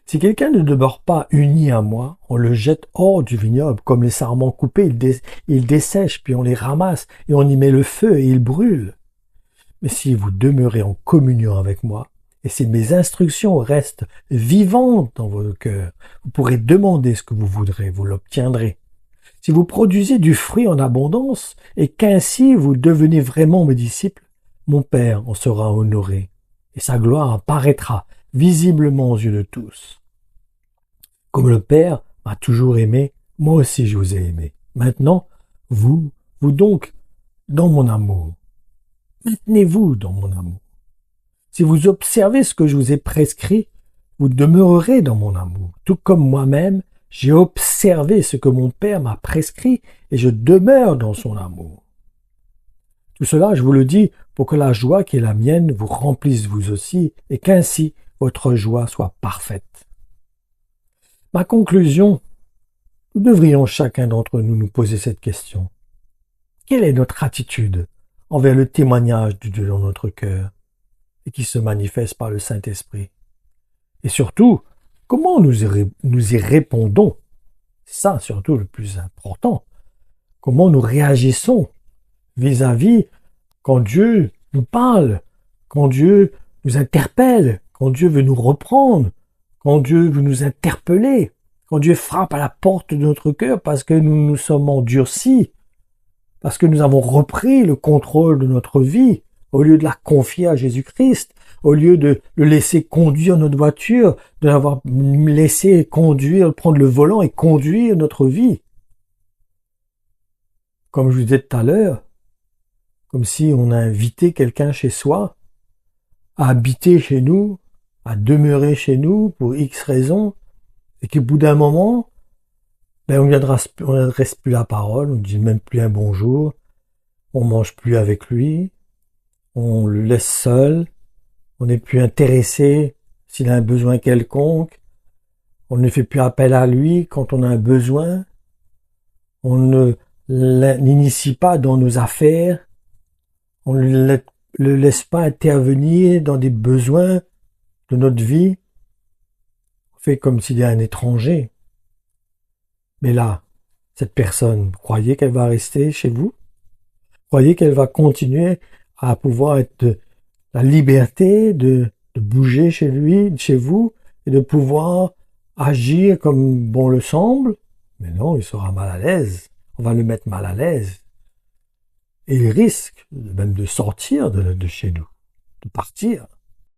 Si quelqu'un ne demeure pas uni à moi, on le jette hors du vignoble, comme les sarments coupés, il dessèche, puis on les ramasse, et on y met le feu, et il brûle. Mais si vous demeurez en communion avec moi, et si mes instructions restent vivantes dans votre cœur, vous pourrez demander ce que vous voudrez, vous l'obtiendrez. Si vous produisez du fruit en abondance, et qu'ainsi vous devenez vraiment mes disciples, mon Père en sera honoré, et sa gloire apparaîtra visiblement aux yeux de tous. Comme le Père m'a toujours aimé, moi aussi je vous ai aimé. Maintenant, vous donc, dans mon amour. Maintenez-vous dans mon amour. Si vous observez ce que je vous ai prescrit, vous demeurerez dans mon amour, tout comme moi-même, j'ai observé ce que mon Père m'a prescrit et je demeure dans son amour. Tout cela, je vous le dis, pour que la joie qui est la mienne vous remplisse vous aussi et qu'ainsi votre joie soit parfaite. Ma conclusion, nous devrions chacun d'entre nous poser cette question. Quelle est notre attitude envers le témoignage de Dieu dans notre cœur et qui se manifeste par le Saint-Esprit? Et surtout, comment nous y répondons? C'est ça surtout le plus important. Comment nous réagissons vis-à-vis quand Dieu nous parle, quand Dieu nous interpelle, quand Dieu veut nous reprendre, quand Dieu veut nous interpeller, quand Dieu frappe à la porte de notre cœur parce que nous nous sommes endurcis, parce que nous avons repris le contrôle de notre vie, au lieu de la confier à Jésus-Christ, au lieu de le laisser conduire notre voiture, de l'avoir laissé conduire, prendre le volant et conduire notre vie. Comme je vous disais tout à l'heure, comme si on a invité quelqu'un chez soi, à habiter chez nous, à demeurer chez nous pour X raisons, et qu'au bout d'un moment, on n'adresse plus la parole, on ne dit même plus un bonjour, on mange plus avec lui, on le laisse seul, on n'est plus intéressé s'il a un besoin quelconque, on ne fait plus appel à lui quand on a un besoin, on ne l'initie pas dans nos affaires, on ne le laisse pas intervenir dans des besoins de notre vie, on fait comme s'il y a un étranger. Mais là, cette personne, vous croyez qu'elle va rester chez vous? Vous croyez qu'elle va continuer à pouvoir être la liberté de bouger chez lui, chez vous, et de pouvoir agir comme bon le semble? Mais non, il sera mal à l'aise. On va le mettre mal à l'aise. Et il risque même de sortir de chez nous, de partir.